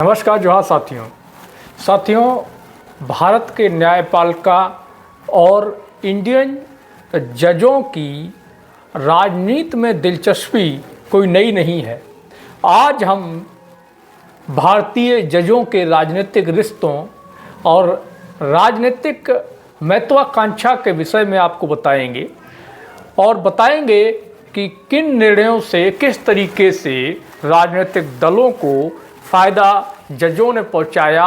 नमस्कार जोहार साथियों, भारत के न्यायपालिका और इंडियन जजों की राजनीति में दिलचस्पी कोई नई नहीं है। आज हम भारतीय जजों के राजनीतिक रिश्तों और राजनीतिक महत्वाकांक्षा के विषय में आपको बताएंगे कि किन निर्णयों से किस तरीके से राजनीतिक दलों को फ़ायदा जजों ने पहुंचाया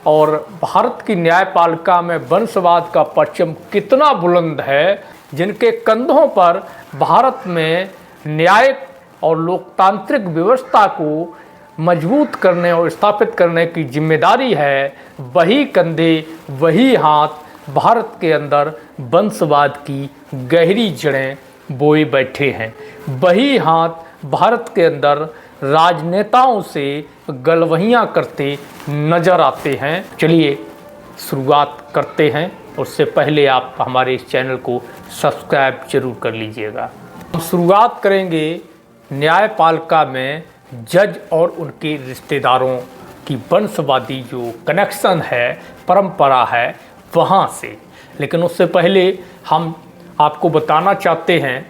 और भारत की न्यायपालिका में वंशवाद का परचम कितना बुलंद है, जिनके कंधों पर भारत में न्यायिक और लोकतांत्रिक व्यवस्था को मजबूत करने और स्थापित करने की जिम्मेदारी है। वही कंधे वही हाथ भारत के अंदर वंशवाद की गहरी जड़ें बोए बैठे हैं। वही हाथ भारत के अंदर राजनेताओं से गलवहियाँ करते नज़र आते हैं। चलिए शुरुआत करते हैं। उससे पहले आप हमारे इस चैनल को सब्सक्राइब जरूर कर लीजिएगा। हम शुरुआत करेंगे न्यायपालिका में जज और उनके रिश्तेदारों की वंशवादी जो कनेक्शन है, परंपरा है, वहाँ से। लेकिन उससे पहले हम आपको बताना चाहते हैं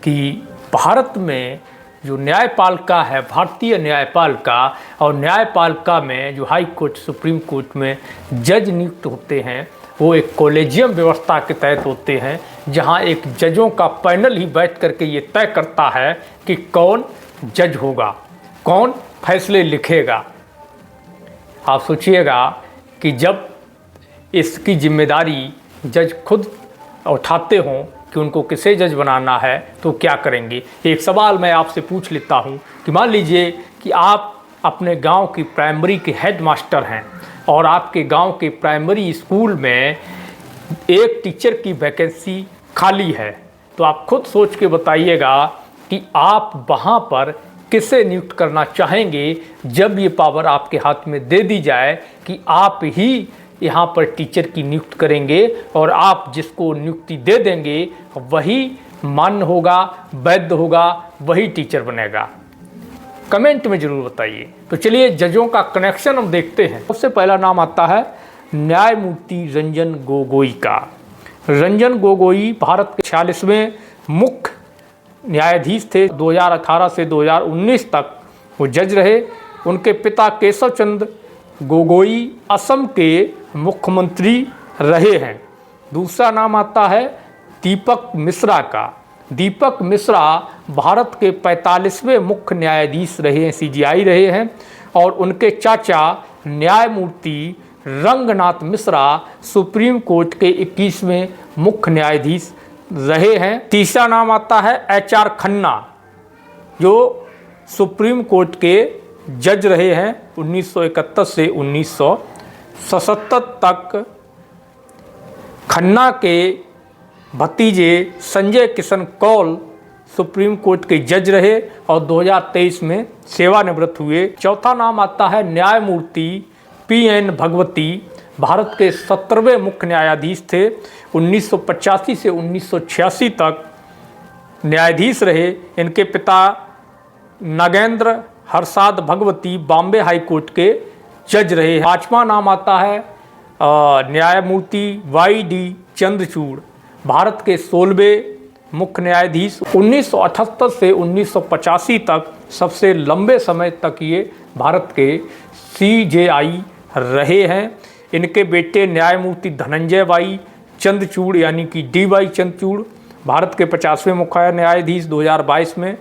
कि भारत में जो न्यायपालिका है, भारतीय न्यायपालिका, और न्यायपालिका में जो हाई कोर्ट, सुप्रीम कोर्ट में जज नियुक्त होते हैं, वो एक कॉलेजियम व्यवस्था के तहत होते हैं, जहां एक जजों का पैनल ही बैठ करके ये तय करता है कि कौन जज होगा, कौन फैसले लिखेगा। आप सोचिएगा कि जब इसकी जिम्मेदारी जज खुद उठाते हों कि उनको किसे जज बनाना है तो क्या करेंगे। एक सवाल मैं आपसे पूछ लेता हूं कि मान लीजिए कि आप अपने गांव की प्राइमरी के हेड मास्टर हैं और आपके गांव के प्राइमरी स्कूल में एक टीचर की वैकेंसी खाली है, तो आप खुद सोच के बताइएगा कि आप वहां पर किसे नियुक्त करना चाहेंगे जब ये पावर आपके हाथ में दे दी जाए कि आप ही यहाँ पर टीचर की नियुक्त करेंगे और आप जिसको नियुक्ति दे देंगे वही मान्य होगा, वैध होगा, वही टीचर बनेगा। कमेंट में ज़रूर बताइए। तो चलिए जजों का कनेक्शन हम देखते हैं। सबसे पहला नाम आता है न्यायमूर्ति रंजन गोगोई का। रंजन गोगोई भारत के 46वें मुख्य न्यायाधीश थे। 2018 से 2019 तक वो जज रहे। उनके पिता केशव चंद्र गोगोई असम के मुख्यमंत्री रहे हैं। दूसरा नाम आता है दीपक मिश्रा का। दीपक मिश्रा भारत के 45वें मुख्य न्यायाधीश रहे हैं, CJI रहे हैं, और उनके चाचा न्यायमूर्ति रंगनाथ मिश्रा सुप्रीम कोर्ट के 21वें मुख्य न्यायाधीश रहे हैं। तीसरा नाम आता है HR खन्ना, जो सुप्रीम कोर्ट के जज रहे हैं 1971 से 1977 तक। खन्ना के भतीजे संजय किशन कौल सुप्रीम कोर्ट के जज रहे और 2023 में सेवानिवृत्त हुए। चौथा नाम आता है न्यायमूर्ति PN भगवती। भारत के 17वें मुख्य न्यायाधीश थे। 1985 से 1986 तक न्यायाधीश रहे। इनके पिता नागेंद्र हरसाद भगवती बॉम्बे हाई कोर्ट के जज रहे। पांचवा नाम आता है न्यायमूर्ति YD चंद्रचूड़। भारत के 16वें मुख्य न्यायाधीश। 1978 से 1985 तक सबसे लंबे समय तक ये भारत के CJI रहे हैं। इनके बेटे न्यायमूर्ति धनंजय Y चंद्रचूड़ यानी कि DY चंद्रचूड़ भारत के 50वें मुख्य न्यायाधीश 2022 में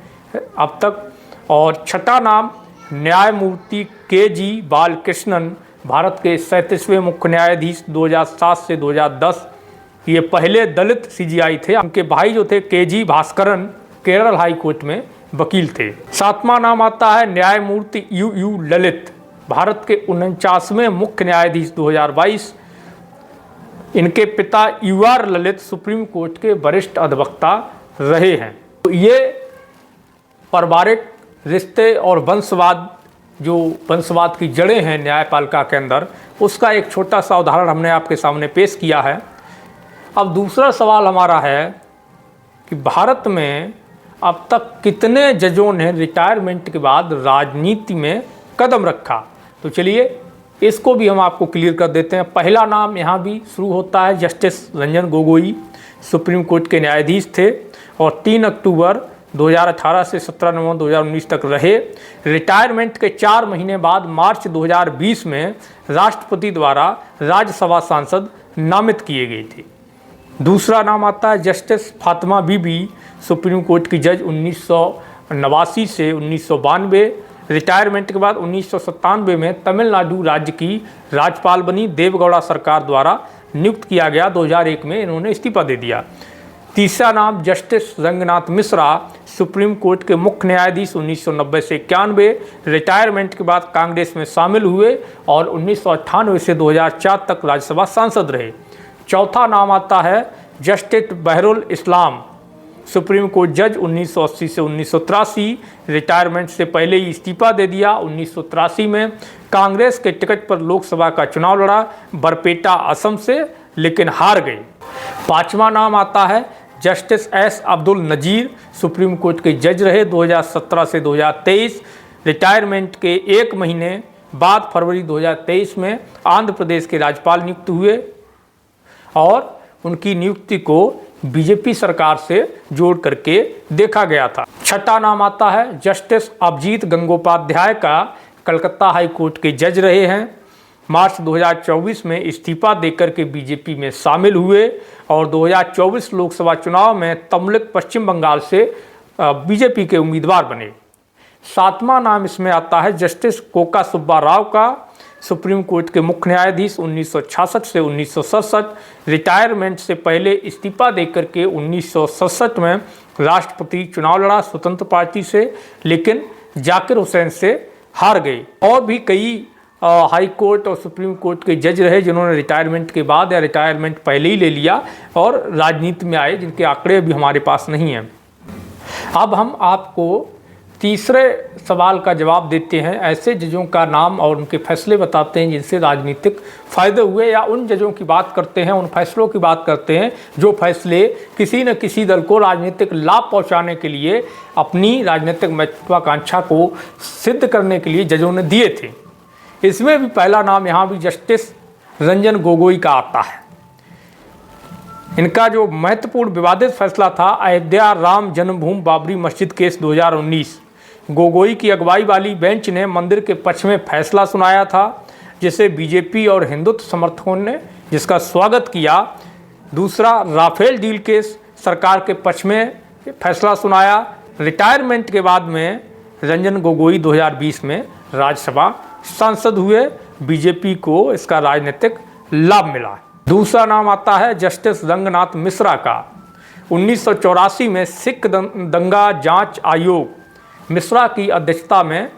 अब तक। और छठा नाम न्यायमूर्ति KG बालकृष्णन, भारत के 37वें मुख्य न्यायाधीश 2007 से 2010। ये पहले दलित CJI थे। उनके भाई जो थे KG Bhaskaran Kerala high court में वकील थे। सातवां नाम आता है न्यायमूर्ति UU ललित, भारत के 49वें मुख्य न्यायाधीश 2022। इनके पिता UR ललित सुप्रीम कोर्ट के वरिष्ठ अधिवक्ता रहे हैं। तो ये पारिवारिक रिश्ते और वंशवाद, जो वंशवाद की जड़ें हैं न्यायपालिका के अंदर, उसका एक छोटा सा उदाहरण हमने आपके सामने पेश किया है। अब दूसरा सवाल हमारा है कि भारत में अब तक कितने जजों ने रिटायरमेंट के बाद राजनीति में कदम रखा। तो तो चलिए इसको भी हम आपको क्लियर कर देते हैं। पहला नाम यहाँ भी शुरू होता है, justice Ranjan Gogoi supreme court के न्यायाधीश थे और 3 अक्टूबर 2018 से 17 नवंबर 2019 तक रहे। रिटायरमेंट के 4 महीने बाद मार्च 2020 में राष्ट्रपति द्वारा राज्यसभा सांसद नामित किए गए थे। दूसरा नाम आता है जस्टिस फातिमा बीबी, सुप्रीम कोर्ट की जज 1989 से 1992। रिटायरमेंट के बाद 1997 में तमिलनाडु राज्य की राज्यपाल बनी। देवगौड़ा सरकार द्वारा नियुक्त किया गया। 2001 में इन्होंने इस्तीफा दे दिया। तीसरा नाम justice Ranganath Mishra, supreme court के मुख्य न्यायाधीश 1990 से 91। रिटायरमेंट के बाद कांग्रेस में शामिल हुए और 1998 से 2004 तक राज्यसभा सांसद रहे। चौथा नाम आता है जस्टिस बहरुल इस्लाम, सुप्रीम कोर्ट जज 1980 से 1983। रिटायरमेंट से पहले ही इस्तीफा दे दिया। 1983 में कांग्रेस के टिकट पर लोकसभा का चुनाव लड़ा, बरपेटा असम से, लेकिन हार गए। पांचवा नाम आता है justice S Abdul Nazeer, supreme court के जज रहे 2017 से 2023। रिटायरमेंट के 1 महीने बाद फरवरी 2023 में आंध्र प्रदेश के राज्यपाल नियुक्त हुए और उनकी नियुक्ति को बीजेपी सरकार से जोड़ करके देखा गया था। छठा नाम आता है जस्टिस अभिजीत गंगोपाध्याय का, कलकत्ता हाई कोर्ट के जज रहे हैं। मार्च 2024 में इस्तीफा देकर के बीजेपी में शामिल हुए और 2024 लोकसभा चुनाव में तमलुक पश्चिम बंगाल से बीजेपी के उम्मीदवार बने। सातवां नाम इसमें आता है जस्टिस कोका सुब्बा राव का, सुप्रीम कोर्ट के मुख्य न्यायाधीश 1966 से 1967। रिटायरमेंट से पहले इस्तीफा देकर के 1967 में राष्ट्रपति चुनाव लड़ा स्वतंत्र पार्टी से, लेकिन जाकिर हुसैन से हार गए। और भी कई हाई कोर्ट और सुप्रीम कोर्ट के जज रहे जिन्होंने रिटायरमेंट के बाद या रिटायरमेंट पहले ही ले लिया और राजनीति में आए, जिनके आंकड़े अभी हमारे पास नहीं हैं। अब हम आपको तीसरे सवाल का जवाब देते हैं। ऐसे जजों का नाम और उनके फैसले बताते हैं जिनसे राजनीतिक फ़ायदे हुए, या उन जजों की बात करते हैं, उन फैसलों की बात करते हैं जो फैसले किसी न किसी दल को राजनीतिक लाभ पहुंचाने के लिए, अपनी राजनीतिक महत्वाकांक्षा को सिद्ध करने के लिए जजों ने दिए थे। इसमें भी पहला नाम यहाँ भी जस्टिस रंजन गोगोई का आता है। इनका जो महत्वपूर्ण विवादित फैसला था अयोध्या राम जन्मभूमि बाबरी मस्जिद केस 2019, गोगोई की अगुवाई वाली बेंच ने मंदिर के पक्ष में फैसला सुनाया था, जिसे बीजेपी और हिंदुत्व समर्थकों ने जिसका स्वागत किया। दूसरा, राफेल डील केस सरकार के पक्ष में फैसला सुनाया। रिटायरमेंट के बाद में रंजन गोगोई 2020 में राज्यसभा सांसद हुए। बीजेपी को इसका राजनीतिक लाभ मिला। दूसरा नाम आता है जस्टिस रंगनाथ मिश्रा का। 1984 में सिख दंगा जांच आयोग मिश्रा की अध्यक्षता में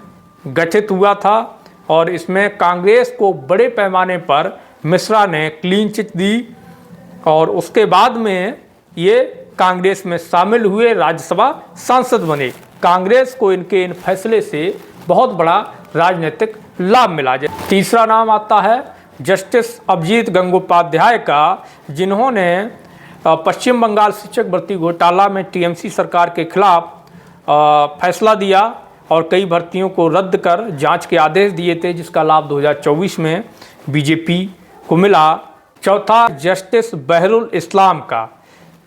गठित हुआ था और इसमें कांग्रेस को बड़े पैमाने पर मिश्रा ने क्लीन चिट दी और उसके बाद में ये कांग्रेस में शामिल हुए, राज्यसभा सांसद बने। कांग्रेस को इनके इन फैसले से बहुत बड़ा राजनीतिक लाभ मिला। तीसरा नाम आता है जस्टिस अभिजीत गंगोपाध्याय का, जिन्होंने पश्चिम बंगाल शिक्षक भर्ती घोटाला में टीएमसी सरकार के खिलाफ फैसला दिया और कई भर्तियों को रद्द कर जांच के आदेश दिए थे, जिसका लाभ 2024 में बीजेपी को मिला। चौथा, जस्टिस बहरुल इस्लाम का।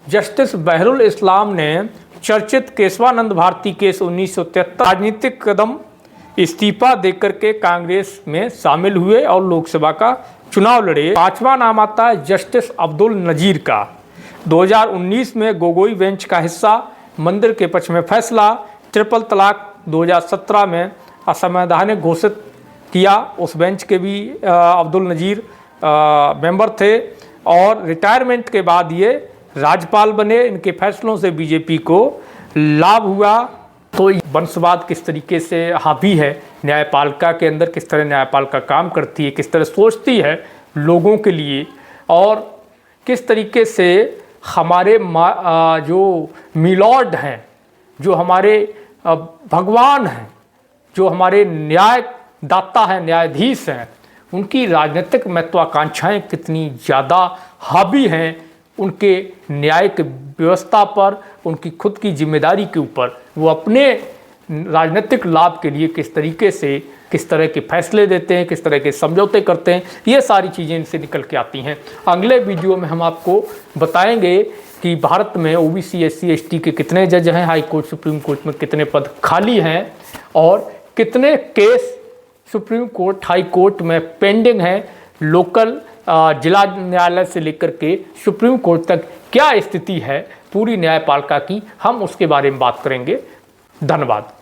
जस्टिस बहरुल इस्लाम ने चर्चित केशवानंद भारती केस 1973 राजनीतिक कदम इस्तीफा देकर के कांग्रेस में शामिल हुए और लोकसभा का चुनाव लड़े। पांचवा नाम आता है जस्टिस अब्दुल नजीर का। 2019 में गोगोई बेंच का हिस्सा, मंदिर के पक्ष में फैसला। ट्रिपल तलाक 2017 में असंवैधानिक घोषित किया, उस बेंच के भी अब्दुल नजीर मेंबर थे और रिटायरमेंट के बाद ये राज्यपाल बने। इनके फैसलों से बीजेपी को लाभ हुआ। तो वंशवाद किस तरीके से हावी है न्यायपालिका के अंदर, किस तरह न्यायपालिका काम करती है, किस तरह सोचती है लोगों के लिए, और किस तरीके से हमारे जो मिलॉर्ड हैं, जो हमारे भगवान हैं, जो हमारे न्यायदाता हैं, न्यायाधीश हैं, उनकी राजनीतिक महत्वाकांक्षाएं कितनी ज़्यादा हावी हैं उनके न्यायिक व्यवस्था पर, उनकी खुद की जिम्मेदारी के ऊपर। वो अपने राजनीतिक लाभ के लिए किस तरीके से किस तरह के फैसले देते हैं, किस तरह के समझौते करते हैं, ये सारी चीज़ें इनसे निकल के आती हैं। अगले वीडियो में हम आपको बताएंगे कि भारत में ओबीसी SC ST के कितने जज हैं, हाई कोर्ट सुप्रीम कोर्ट में कितने पद खाली हैं और कितने case supreme court high court में पेंडिंग हैं। लोकल जिला न्यायालय से लेकर के सुप्रीम कोर्ट तक क्या स्थिति है पूरी न्यायपालिका की, हम उसके बारे में बात करेंगे। धन्यवाद।